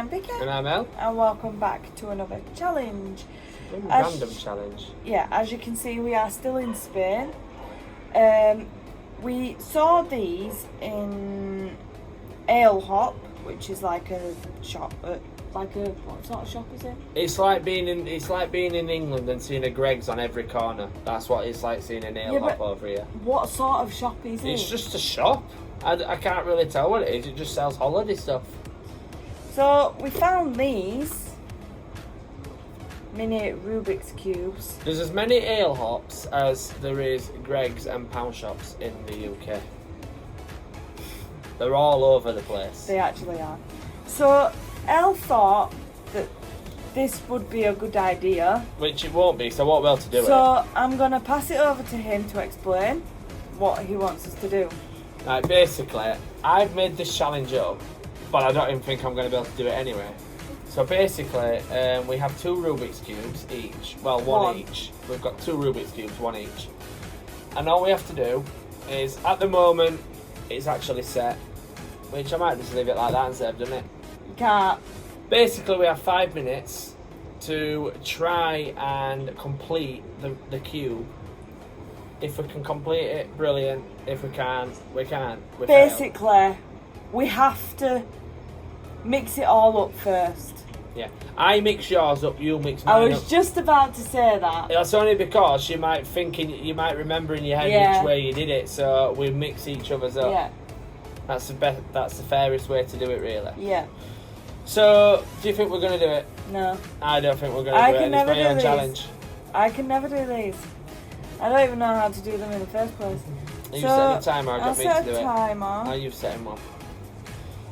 I'm Vicky. And I'm El. And welcome back to another challenge. Random challenge. Yeah, as you can see, we are still in Spain. We saw these in Ale Hop, which is like a shop. What sort of shop is it? It's like being in England and seeing a Greggs on every corner. That's what it's like seeing an ale hop over here. What sort of shop is it? It's just a shop. I can't really tell what it is. It just sells holiday stuff. So we found these mini Rubik's cubes. There's as many ale hops as there is Greggs and pound shops in the UK. They're all over the place. They actually are. So Elle thought that this would be a good idea. Which it won't be, so I won't be able to do it. So I'm going to pass it over to him to explain what he wants us to do. Right, basically, I've made this challenge up, but I don't even think I'm going to be able to do it anyway. So basically, we have two Rubik's Cubes each. Well, one each. We've got two Rubik's Cubes, one each. And all we have to do is, at the moment, it's actually set, which I might just leave it like that instead of doing it. You can't. Basically, we have 5 minutes to try and complete the cube. If we can complete it, brilliant. If we can't, we can't. Basically, we have to mix it all up first. Yeah. I mix yours up, you mix mine up. I was just about to say that. That's only because you might remember in your head which way you did it, so we mix each other's up. Yeah. That's the fairest way to do it, really. Yeah. So, do you think we're going to do it? No. I don't think we're going to do it. It's my own challenge. I can never do these. I don't even know how to do them in the first place. Are you setting a timer? Or do you want me to do I'll set a it? timer. Oh, you've set one.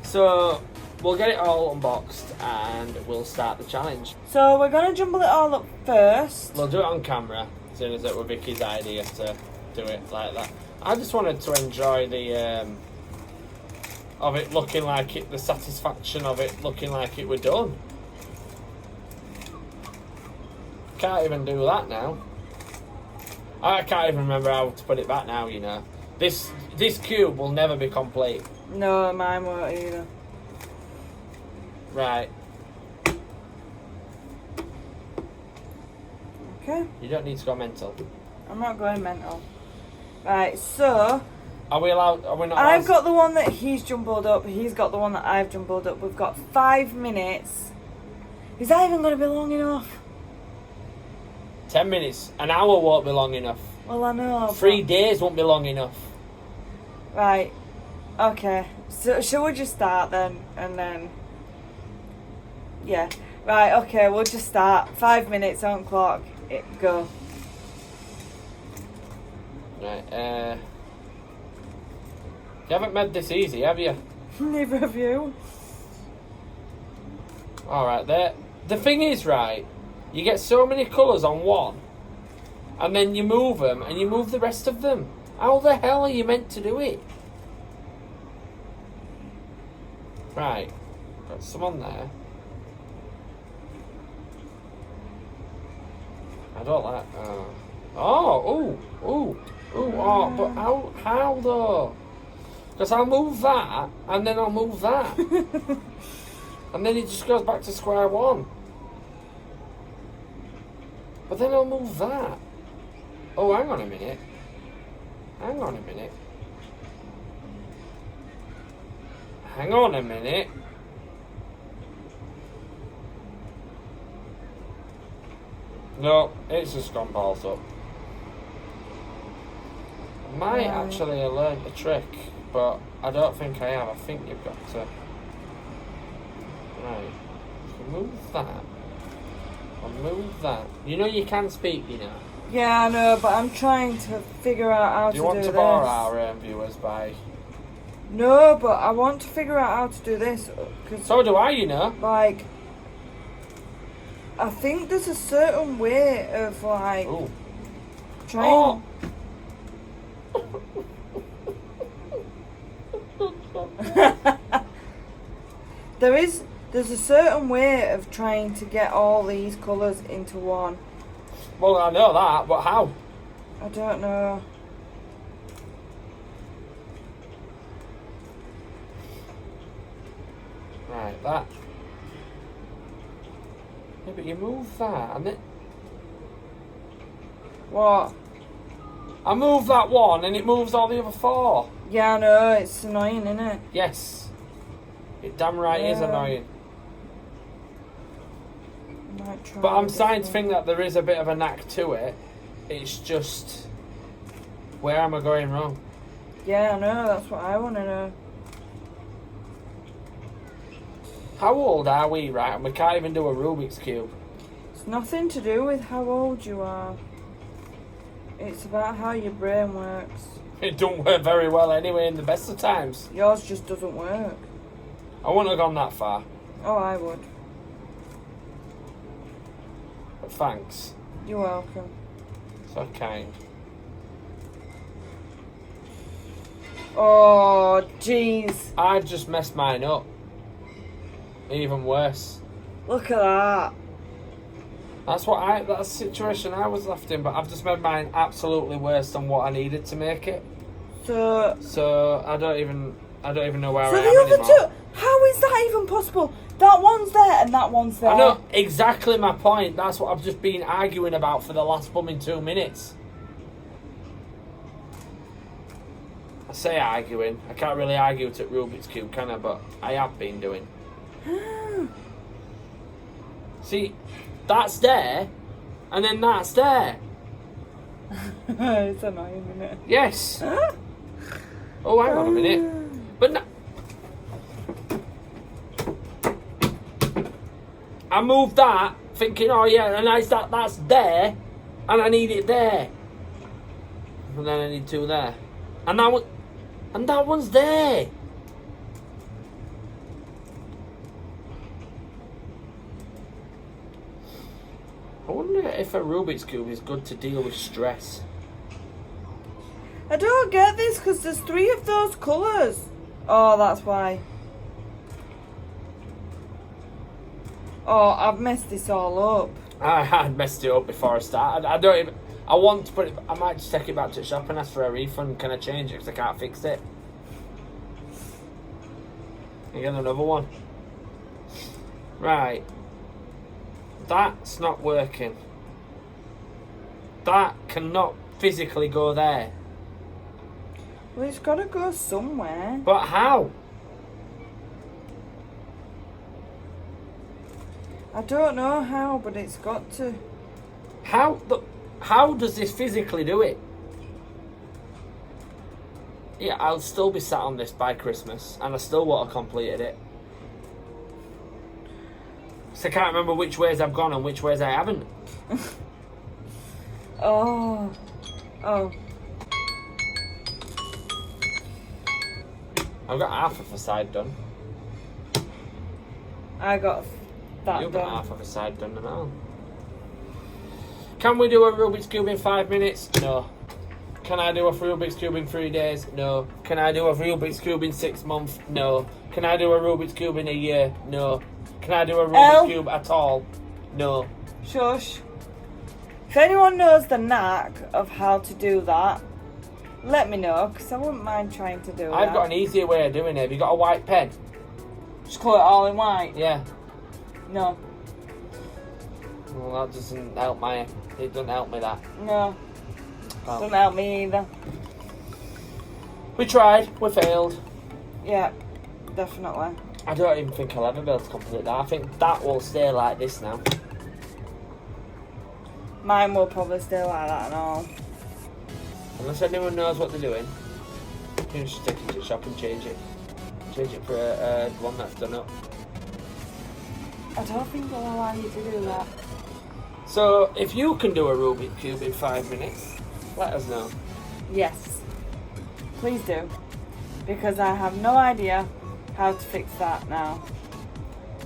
So, we'll get it all unboxed and we'll start the challenge. So we're going to jumble it all up first. We'll do it on camera, seeing as it was Vicky's idea to do it like that. I just wanted to enjoy the of it looking like it, the satisfaction of it looking like it were done. Can't even do that now. I can't even remember how to put it back now, you know. This cube will never be complete. No, mine won't either. Right. Okay. You don't need to go mental. I'm not going mental. Right, so Are we allowed? Are we not? I've got the one that he's jumbled up. He's got the one that I've jumbled up. We've got 5 minutes. Is that even going to be long enough? 10 minutes. An hour won't be long enough. Well, I know. 3 days won't be long enough. Right. Okay. So shall we just start then? And then... Yeah. Right, okay, we'll just start. 5 minutes on clock. Go. Right, you haven't made this easy, have you? Neither of you. Alright, there. The thing is, right, you get so many colours on one, and then you move them, and you move the rest of them. How the hell are you meant to do it? Right, got some on there. I don't like. But how though? Because I'll move that, and then I'll move that, and then it just goes back to square one. But then I'll move that. Oh, hang on a minute. Hang on a minute. Hang on a minute. No, it's just gone balls up. I might actually have learned a trick, but I don't think I have. I think you've got to... Right. Move that. I'll move that. You know you can speak, you know. Yeah, I know, but I'm trying to figure out how to do this. Do you want to bore our viewers by... No, but I want to figure out how to do this. So do I, you know. Like... I think there's a certain way of, like... Ooh. Trying... Oh. There's a certain way of trying to get all these colours into one. Well, I know that, but how? I don't know. Right, that. Yeah, but you move that and then What? I move that one and it moves all the other 4. Yeah, I know, it's annoying, isn't it? Yes. It damn right is Yeah. annoying. I might try But I'm this starting to one. think that there is a bit of a knack to it. It's just, where am I going wrong? Yeah, I know, that's what I want to know. How old are we, right? And we can't even do a Rubik's Cube. It's nothing to do with how old you are. It's about how your brain works. It don't work very well anyway in the best of times. Yours just doesn't work. I wouldn't have gone that far. Oh, I would. But thanks. You're welcome. So kind. Oh, jeez. I just messed mine up. Even worse. Look at that. That's the situation I was left in, but I've just made mine absolutely worse than what I needed to make it. So I don't even know where I am the other anymore. two, how is that even possible? That one's there and that one's there. I know exactly my point. That's what I've just been arguing about for the last bumming 2 minutes. I say arguing. I can't really argue it at Rubik's Cube, can I? But I have been doing. See, that's there, and then that's there. It's annoying, isn't it? Yes. Oh, hang on a minute. But no. I moved that, thinking, oh yeah, and that's there, and I need it there. And then I need 2 there. And that one's there. I wonder if a Rubik's Cube is good to deal with stress. I don't get this because there's 3 of those colours. Oh, that's why. Oh, I've messed this all up. I had messed it up before I started. I don't even. I want to put it. I might just take it back to the shop and ask for a refund. Can I change it? Because I can't fix it. You get another one. Right. That's not working. That cannot physically go there. Well, it's got to go somewhere. But how? I don't know how, but it's got to. How does this physically do it? Yeah, I'll still be sat on this by Christmas, and I still won't have completed it. So I can't remember which ways I've gone and which ways I haven't. Oh. I've got half of a side done. I got that You've done. got half of a side done and all. Can we do a Rubik's Cube in 5 minutes? No. Can I do a Rubik's Cube in 3 days? No. Can I do a Rubik's Cube in 6 months? No. Can I do a Rubik's Cube in a year? No. Can I do a Rubik's Cube at all? No. Shush. If anyone knows the knack of how to do that, let me know, because I wouldn't mind trying to do I've that. got an easier way of doing it. Have you got a white pen? Just colour it all in white? Yeah. No. Well, that doesn't help it doesn't help me that. No. Oh. Doesn't help me either. We tried, we failed. Yeah, definitely. I don't even think I'll ever be able to complete that. I think that will stay like this now. Mine will probably stay like that and all. Unless anyone knows what they're doing, you can just take it to the shop and change it. Change it for one that's done up. I don't think they'll allow you to do that. So, if you can do a Rubik's Cube in 5 minutes, let us know. Yes. Please do. Because I have no idea how to fix that now.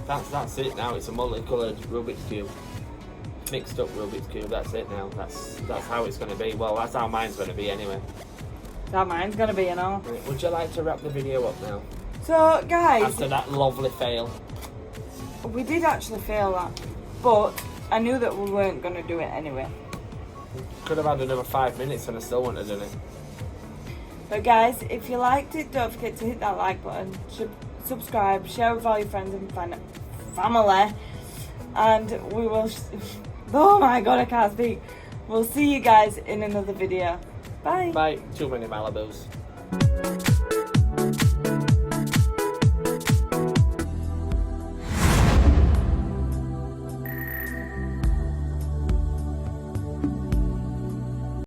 That's it now. It's a multicoloured Rubik's Cube. Mixed up Rubik's Cube. That's it now. That's how it's going to be. Well, that's how mine's going to be anyway. That mine's going to be, Right, would you like to wrap the video up now? So, guys, After that lovely fail. we did actually fail that. But I knew that we weren't going to do it anyway. Could have had another 5 minutes and I still wouldn't have done it. But guys, if you liked it, don't forget to hit that like button, subscribe, share with all your friends and family. and we will. Oh my god, I can't speak. We'll see you guys in another video. Bye. Bye. Too many Malibus.